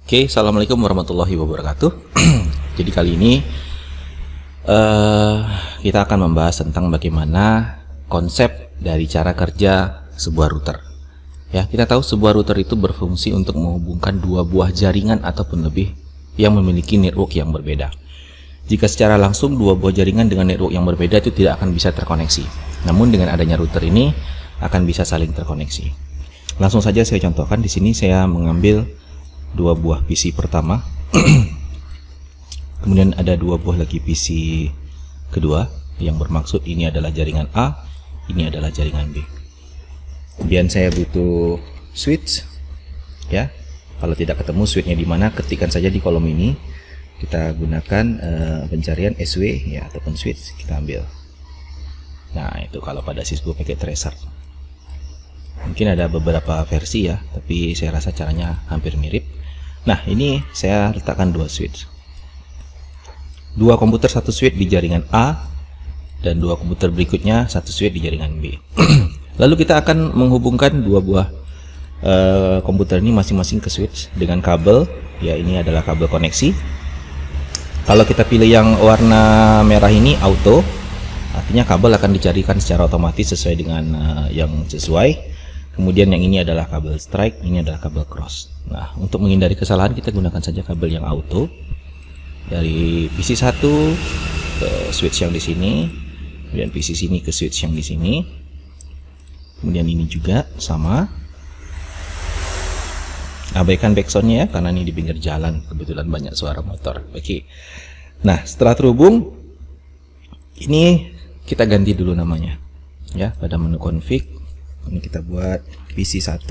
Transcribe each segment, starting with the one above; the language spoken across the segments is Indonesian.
Oke, assalamualaikum warahmatullahi wabarakatuh. Jadi kali ini kita akan membahas tentang bagaimana konsep dari cara kerja sebuah router. Ya, kita tahu sebuah router itu berfungsi untuk menghubungkan dua buah jaringan ataupun lebih yang memiliki network yang berbeda. Jika secara langsung dua buah jaringan dengan network yang berbeda itu tidak akan bisa terkoneksi. Namun dengan adanya router ini akan bisa saling terkoneksi. Langsung saja saya contohkan. Di sini saya mengambil dua buah PC pertama, kemudian ada dua buah lagi PC kedua, yang bermaksud ini adalah jaringan A, ini adalah jaringan B. Kemudian saya butuh switch, ya. Kalau tidak ketemu switchnya di mana, ketikkan saja di kolom ini. Kita gunakan pencarian SW, ya, ataupun switch, kita ambil. Nah, itu kalau pada Cisco pakai tracer. Mungkin ada beberapa versi ya, tapi saya rasa caranya hampir mirip. Nah, ini saya letakkan dua switch. Dua komputer satu switch di jaringan A, dan dua komputer berikutnya satu switch di jaringan B. Lalu kita akan menghubungkan dua buah komputer ini masing-masing ke switch dengan kabel. Ya, ini adalah kabel koneksi. Kalau kita pilih yang warna merah ini auto, artinya kabel akan dicarikan secara otomatis sesuai dengan yang sesuai. Kemudian yang ini adalah kabel strike, ini adalah kabel cross. Nah, untuk menghindari kesalahan kita gunakan saja kabel yang auto. Dari PC 1 ke switch yang di sini, kemudian PC sini ke switch yang di sini. Kemudian ini juga sama. Abaikan backsoundnya ya, karena ini di pinggir jalan, kebetulan banyak suara motor. Oke. Nah, setelah terhubung, ini kita ganti dulu namanya. Ya, pada menu config. Ini kita buat PC 1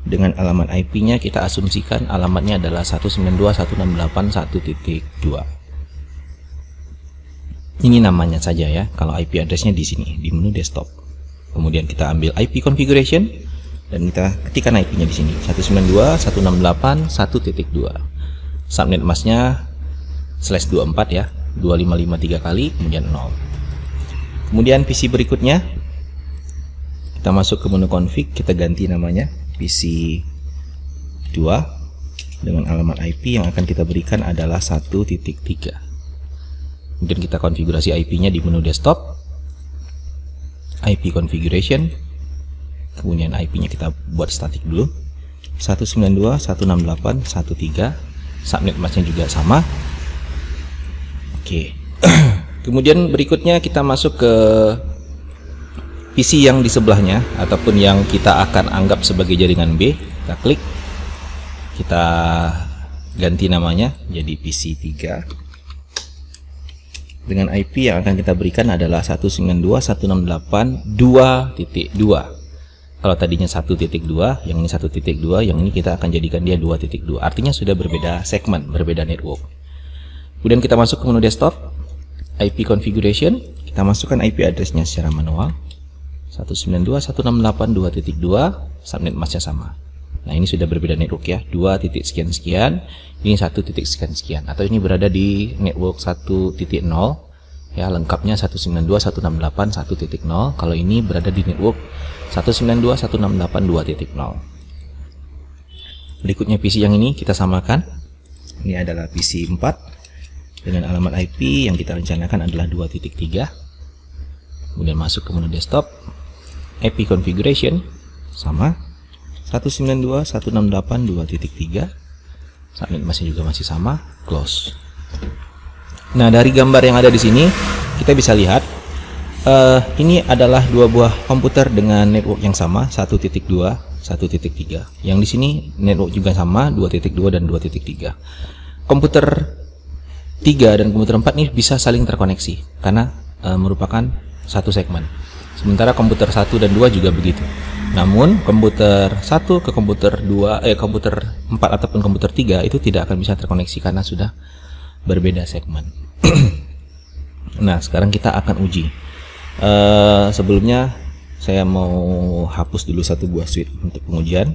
dengan alamat IP-nya kita asumsikan alamatnya adalah 192.168.1.2. Ini namanya saja ya. Kalau IP address-nya di sini di menu desktop. Kemudian kita ambil IP configuration dan kita ketikkan IP-nya di sini 192.168.1.2. Subnet mask-nya /24 ya, 2553 kali kemudian 0. Kemudian PC berikutnya kita masuk ke menu config, kita ganti namanya PC 2 dengan alamat IP yang akan kita berikan adalah 1.3. Kemudian kita konfigurasi IP-nya di menu desktop, IP configuration, kemudian IP-nya kita buat statik dulu 192.168.1.3, subnet mask-nya juga sama. Oke. Kemudian berikutnya kita masuk ke PC yang di sebelahnya ataupun yang kita akan anggap sebagai jaringan B. Kita klik, kita ganti namanya jadi PC 3 dengan IP yang akan kita berikan adalah 192.168.2.2. Kalau tadinya 1.2, yang ini 1.2, yang ini kita akan jadikan dia 2.2. Artinya sudah berbeda segmen, berbeda network. Kemudian kita masuk ke menu desktop, IP configuration, kita masukkan IP address-nya secara manual 192.168.2.2, subnet mask-nya sama. Nah, ini sudah berbeda network ya, 2 titik sekian sekian, ini 1 titik sekian sekian, atau ini berada di network 1.0 ya, lengkapnya 192.168.1.0. Kalau ini berada di network 192.168.2.0. Berikutnya PC yang ini kita samakan. Ini adalah PC 4 dengan alamat IP yang kita rencanakan adalah 2.3. Kemudian masuk ke menu desktop, IP configuration sama 192.168.2.3, subnet mask-nya juga masih sama, close. Nah, dari gambar yang ada di sini kita bisa lihat ini adalah dua buah komputer dengan network yang sama 1.2, 1.3. Yang di sini network juga sama 2.2 dan 2.3. Komputer 3 dan komputer 4 ini bisa saling terkoneksi karena merupakan satu segmen. Sementara komputer 1 dan 2 juga begitu. Namun komputer 1 ke komputer 2 komputer 4 ataupun komputer 3 itu tidak akan bisa terkoneksi karena sudah berbeda segmen. Nah, sekarang kita akan uji. Sebelumnya saya mau hapus dulu satu buah switch untuk pengujian.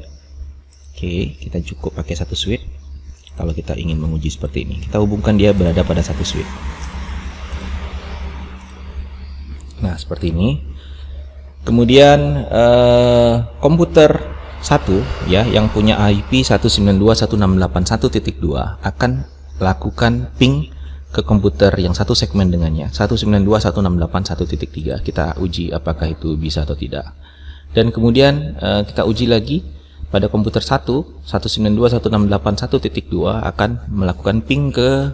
Oke, kita cukup pakai satu switch. Kalau kita ingin menguji seperti ini, kita hubungkan dia berada pada satu switch. Nah, seperti ini. Kemudian komputer satu ya yang punya IP 192.168.1.2 akan lakukan ping ke komputer yang satu segmen dengannya 192.168.1.3. Kita uji apakah itu bisa atau tidak. Dan kemudian kita uji lagi pada komputer 192.168.1.2 akan melakukan ping ke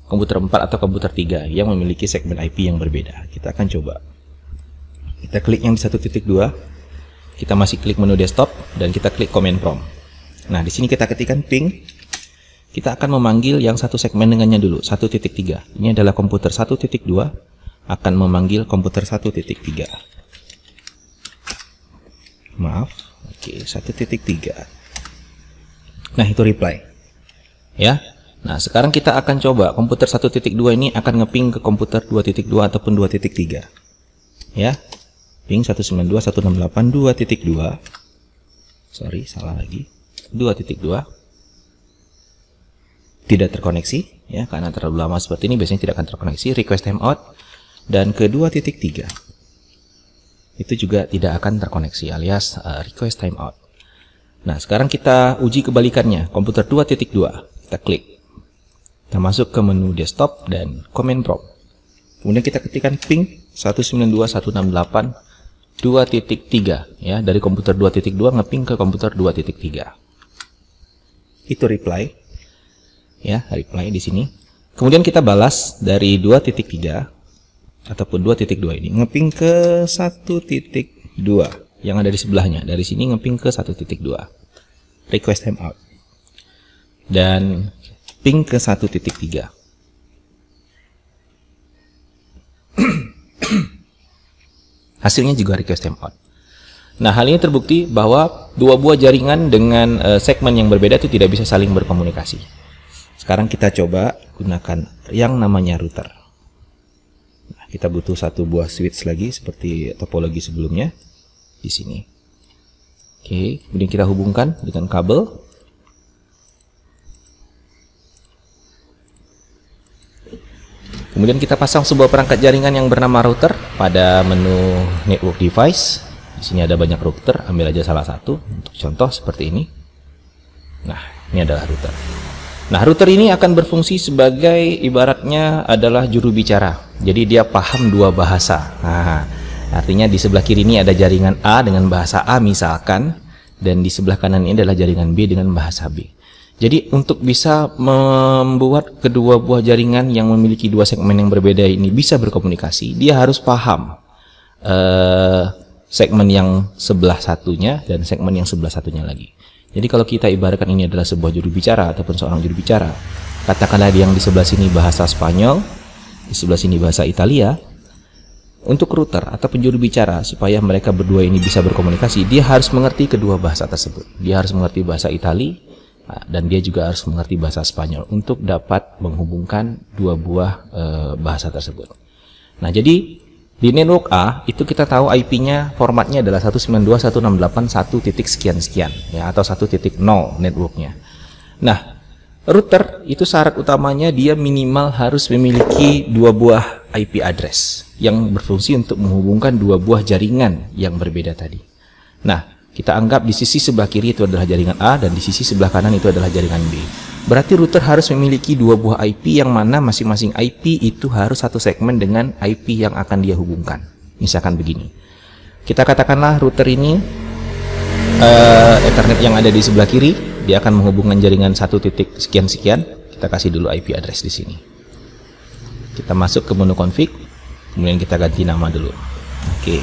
komputer 4 atau komputer 3 yang memiliki segmen IP yang berbeda. Kita akan coba. Kita klik yang di 1.2. Kita masih klik menu desktop dan kita klik command prompt. Nah, di sini kita ketikkan ping. Kita akan memanggil yang satu segmen dengannya dulu, 1.3. Ini adalah komputer 1.2 akan memanggil komputer 1.3. Maaf. Oke, 1.3. Nah, itu reply. Ya. Nah, sekarang kita akan coba komputer 1.2 ini akan ngeping ke komputer 2.2 ataupun 2.3. Ya. Ping 192.168.2.2. Sorry, salah lagi. 2.2. Tidak terkoneksi ya, karena terlalu lama seperti ini biasanya tidak akan terkoneksi. Request timeout. Dan ke 2.3 itu juga tidak akan terkoneksi alias request timeout. Nah, sekarang kita uji kebalikannya. Komputer 2.2 kita klik. Kita masuk ke menu desktop dan command prompt. Kemudian kita ketikkan ping 192.168.2.3 ya, dari komputer 2.2 ngeping ke komputer 2.3. Itu reply. Ya, reply di sini. Kemudian kita balas dari 2.3 ataupun 2.2 ini ngeping ke 1.2 yang ada di sebelahnya. Dari sini ngeping ke 1.2. Request timeout. Dan ping ke 1.3. Hasilnya juga request timeout. Nah, hal ini terbukti bahwa dua buah jaringan dengan segmen yang berbeda itu tidak bisa saling berkomunikasi. Sekarang kita coba gunakan yang namanya router. Nah, kita butuh satu buah switch lagi seperti topologi sebelumnya di sini. Oke, kemudian kita hubungkan dengan kabel. Kemudian kita pasang sebuah perangkat jaringan yang bernama router pada menu network device. Di sini ada banyak router, ambil aja salah satu untuk contoh seperti ini. Nah, ini adalah router. Nah, router ini akan berfungsi sebagai ibaratnya adalah juru bicara. Jadi dia paham dua bahasa. Nah, artinya di sebelah kiri ini ada jaringan A dengan bahasa A misalkan, dan di sebelah kanan ini adalah jaringan B dengan bahasa B. Jadi untuk bisa membuat kedua buah jaringan yang memiliki dua segmen yang berbeda ini bisa berkomunikasi, dia harus paham segmen yang sebelah satunya dan segmen yang sebelah satunya lagi. Jadi kalau kita ibaratkan ini adalah sebuah juru bicara ataupun seorang juru bicara, katakanlah yang di sebelah sini bahasa Spanyol, di sebelah sini bahasa Italia. Untuk router ataupun juru bicara supaya mereka berdua ini bisa berkomunikasi, dia harus mengerti kedua bahasa tersebut. Dia harus mengerti bahasa Italia dan dia juga harus mengerti bahasa Spanyol untuk dapat menghubungkan dua buah bahasa tersebut. Nah, jadi di network A itu kita tahu IP-nya formatnya adalah 192.168.1.sekian-sekian ya, atau 1.0 networknya. Nah, router itu syarat utamanya dia minimal harus memiliki dua buah IP address yang berfungsi untuk menghubungkan dua buah jaringan yang berbeda tadi. Nah, kita anggap di sisi sebelah kiri itu adalah jaringan A dan di sisi sebelah kanan itu adalah jaringan B. Berarti router harus memiliki dua buah IP yang mana masing-masing IP itu harus satu segmen dengan IP yang akan dia hubungkan. Misalkan begini. Kita katakanlah router ini Ethernet yang ada di sebelah kiri, dia akan menghubungkan jaringan 1.sekian-sekian. Kita kasih dulu IP address di sini. Kita masuk ke menu config, kemudian kita ganti nama dulu. Oke.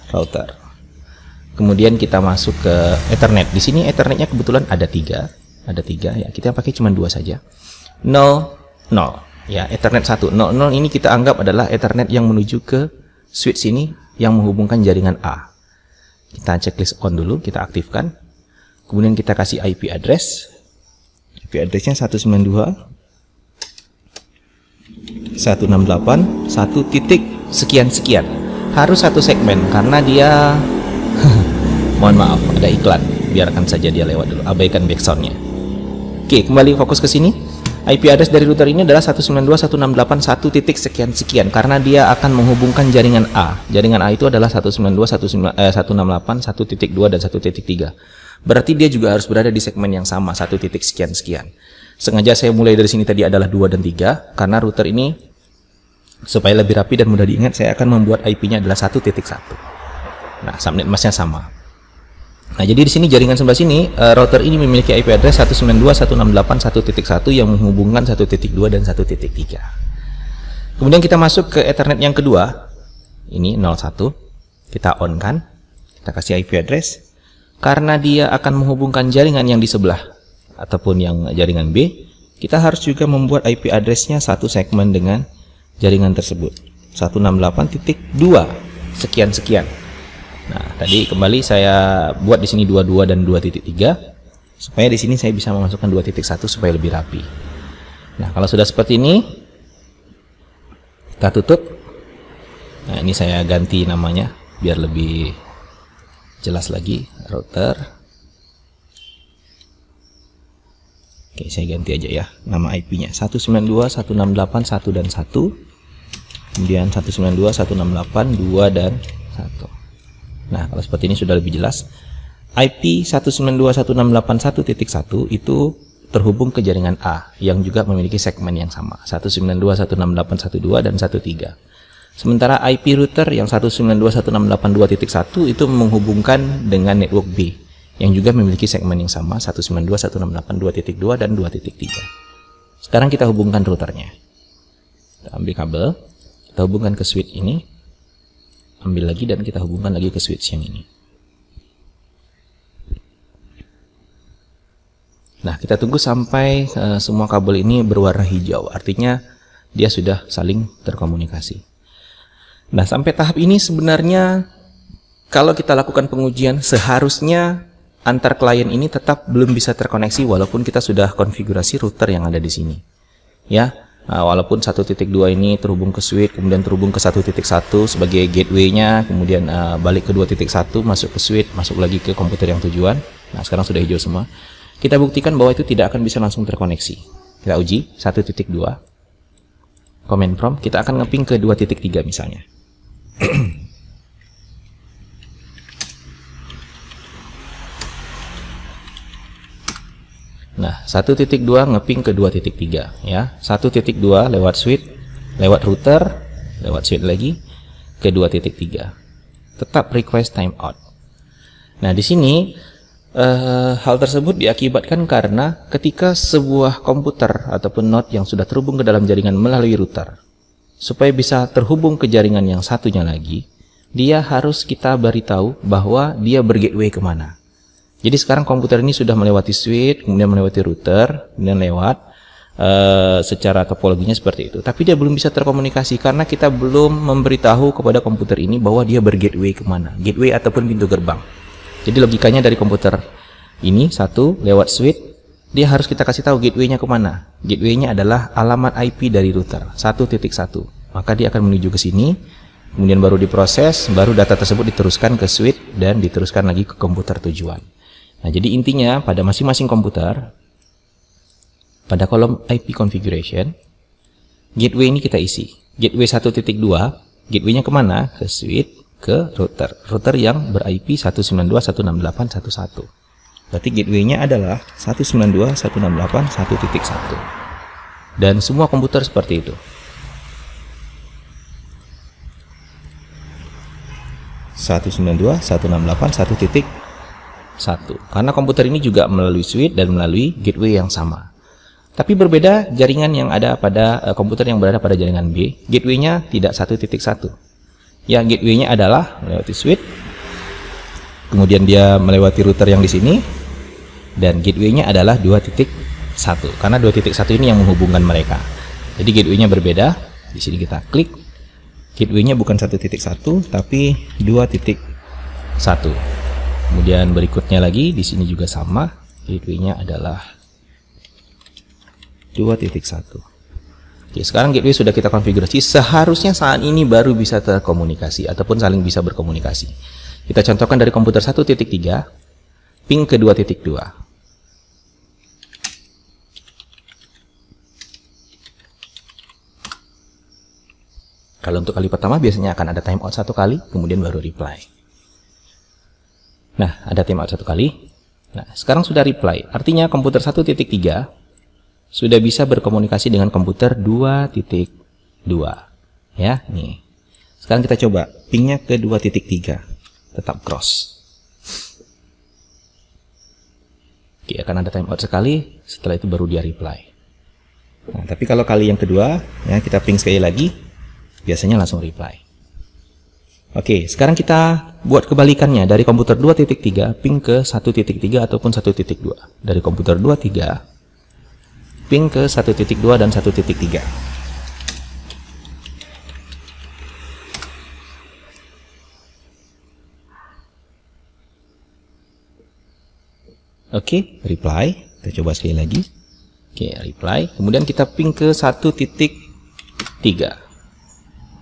Router. Kemudian kita masuk ke Ethernet. Di sini Ethernetnya kebetulan ada tiga ya. Kita pakai cuma dua saja. 0 0 ya, Ethernet 1. 0 0 ini kita anggap adalah Ethernet yang menuju ke switch ini yang menghubungkan jaringan A. Kita checklist on dulu, kita aktifkan. Kemudian kita kasih IP address. IP addressnya 192.168.1.sekian-sekian. Harus satu segmen karena dia mohon maaf, ada iklan. Biarkan saja dia lewat dulu. Abaikan backsoundnya. Oke, kembali fokus ke sini. IP address dari router ini adalah 192.168.1 titik sekian-sekian karena dia akan menghubungkan jaringan A. Jaringan A itu adalah 192.168.1.2 dan 1.3. Berarti dia juga harus berada di segmen yang sama, 1 titik sekian-sekian. Sengaja saya mulai dari sini tadi adalah 2 dan 3 karena router ini supaya lebih rapi dan mudah diingat, saya akan membuat IP-nya adalah 1.1. Nah, subnet masknya sama. Nah, jadi di sini jaringan sebelah sini router ini memiliki IP address 192.168.1.1 yang menghubungkan 1.2 dan 1.3. Kemudian kita masuk ke Ethernet yang kedua. Ini 01. Kita on kan. Kita kasih IP address. Karena dia akan menghubungkan jaringan yang di sebelah ataupun yang jaringan B, kita harus juga membuat IP address-nya satu segmen dengan jaringan tersebut. 168.2 sekian-sekian. Nah, tadi kembali saya buat di sini 22 dan 2.3 supaya di sini saya bisa memasukkan 2.1 supaya lebih rapi. Nah, kalau sudah seperti ini kita tutup. Nah, ini saya ganti namanya biar lebih jelas lagi, router. Oke, saya ganti aja ya nama IP-nya 192.168.1 dan 1. Kemudian 192.168.2 dan 1. Nah, kalau seperti ini sudah lebih jelas. IP 192.168.1.1 itu terhubung ke jaringan A yang juga memiliki segmen yang sama, 192.168.1.2 dan 1.3. Sementara IP router yang 192.168.2.1 itu menghubungkan dengan network B yang juga memiliki segmen yang sama, 192.168.2.2 dan 2.3. Sekarang kita hubungkan routernya. Kita ambil kabel, kita hubungkan ke switch ini. Ambil lagi dan kita hubungkan lagi ke switch yang ini. Nah, kita tunggu sampai semua kabel ini berwarna hijau. Artinya dia sudah saling terkomunikasi. Nah, sampai tahap ini sebenarnya kalau kita lakukan pengujian seharusnya antar klien ini tetap belum bisa terkoneksi walaupun kita sudah konfigurasi router yang ada di sini. Ya. Nah, walaupun 1.2 ini terhubung ke switch, kemudian terhubung ke 1.1 sebagai gateway-nya, kemudian balik ke 2.1, masuk ke switch, masuk lagi ke komputer yang tujuan. Nah, sekarang sudah hijau semua. Kita buktikan bahwa itu tidak akan bisa langsung terkoneksi. Kita uji 1.2. Command prompt, kita akan ngeping ke 2.3 misalnya. Nah, 1.2 ngeping ke 2.3 ya. 1.2 lewat switch, lewat router, lewat switch lagi ke 2.3. Tetap request timeout. Nah, di sini hal tersebut diakibatkan karena ketika sebuah komputer ataupun node yang sudah terhubung ke dalam jaringan melalui router, supaya bisa terhubung ke jaringan yang satunya lagi, dia harus kita beritahu bahwa dia bergateway kemana. Jadi sekarang komputer ini sudah melewati switch, kemudian melewati router, kemudian lewat secara topologinya seperti itu. Tapi dia belum bisa terkomunikasi karena kita belum memberitahu kepada komputer ini bahwa dia bergateway kemana, gateway ataupun pintu gerbang. Jadi logikanya dari komputer ini satu lewat switch, dia harus kita kasih tahu gateway-nya kemana. Gateway-nya adalah alamat IP dari router 1.1. Maka dia akan menuju ke sini, kemudian baru diproses, baru data tersebut diteruskan ke switch dan diteruskan lagi ke komputer tujuan. Nah, jadi intinya pada masing-masing komputer, pada kolom IP configuration, gateway ini kita isi. Gateway 1.2, gateway-nya kemana? Ke switch, ke router. Router yang ber-IP 192.168.1.1. Berarti gateway-nya adalah 192.168.1.1. Dan semua komputer seperti itu. 192.168.1.1. Karena komputer ini juga melalui switch dan melalui gateway yang sama. Tapi berbeda jaringan yang ada pada komputer yang berada pada jaringan B. Gateway-nya tidak 1.1. Ya, gateway-nya adalah melewati switch. Kemudian dia melewati router yang di sini. Dan gateway-nya adalah 2.1. Karena 2.1 ini yang menghubungkan mereka. Jadi gateway-nya berbeda. Di sini kita klik. Gateway-nya bukan 1.1 tapi 2.1. Kemudian berikutnya lagi di sini juga sama, gateway-nya adalah 2.1. Oke, sekarang gateway sudah kita konfigurasi, seharusnya saat ini baru bisa terkomunikasi ataupun saling bisa berkomunikasi. Kita contohkan dari komputer 1.3 ping ke 2.2. Kalau untuk kali pertama biasanya akan ada timeout 1 kali, kemudian baru reply. Nah, ada timeout 1 kali. Nah, sekarang sudah reply. Artinya komputer 1.3 sudah bisa berkomunikasi dengan komputer 2.2. Ya, nih. Sekarang kita coba pingnya ke 2.3. Tetap cross. Oke, akan ada timeout sekali, setelah itu baru dia reply. Nah, tapi kalau kali yang kedua, ya kita ping sekali lagi, biasanya langsung reply. Oke, sekarang kita buat kebalikannya dari komputer 2.3 ping ke 1.3 ataupun 1.2. Dari komputer 2.3 ping ke 1.2 dan 1.3. Oke, reply. Kita coba sekali lagi. Oke, reply. Kemudian kita ping ke 1.3.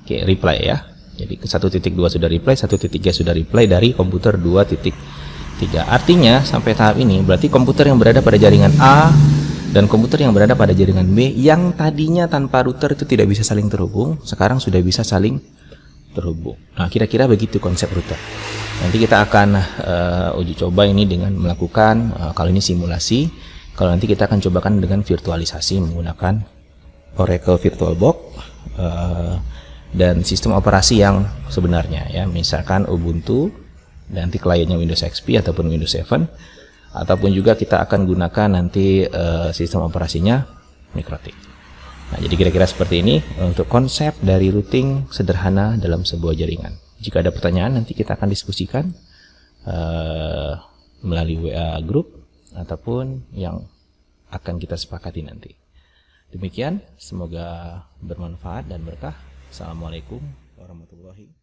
Oke, reply ya. Jadi ke 1.2 sudah reply, 1.3 sudah reply dari komputer 2.3. Artinya sampai tahap ini berarti komputer yang berada pada jaringan A dan komputer yang berada pada jaringan B yang tadinya tanpa router itu tidak bisa saling terhubung, sekarang sudah bisa saling terhubung. Nah, kira-kira begitu konsep router. Nanti kita akan uji coba ini dengan melakukan kalau ini simulasi. Kalau nanti kita akan cobakan dengan virtualisasi menggunakan Oracle VirtualBox dan sistem operasi yang sebenarnya, ya, misalkan Ubuntu, nanti kliennya Windows XP ataupun Windows 7, ataupun juga kita akan gunakan nanti sistem operasinya MikroTik. Nah, jadi kira-kira seperti ini untuk konsep dari routing sederhana dalam sebuah jaringan. Jika ada pertanyaan nanti kita akan diskusikan melalui WA group ataupun yang akan kita sepakati nanti. Demikian, semoga bermanfaat dan berkah. Assalamualaikum warahmatullahi wabarakatuh.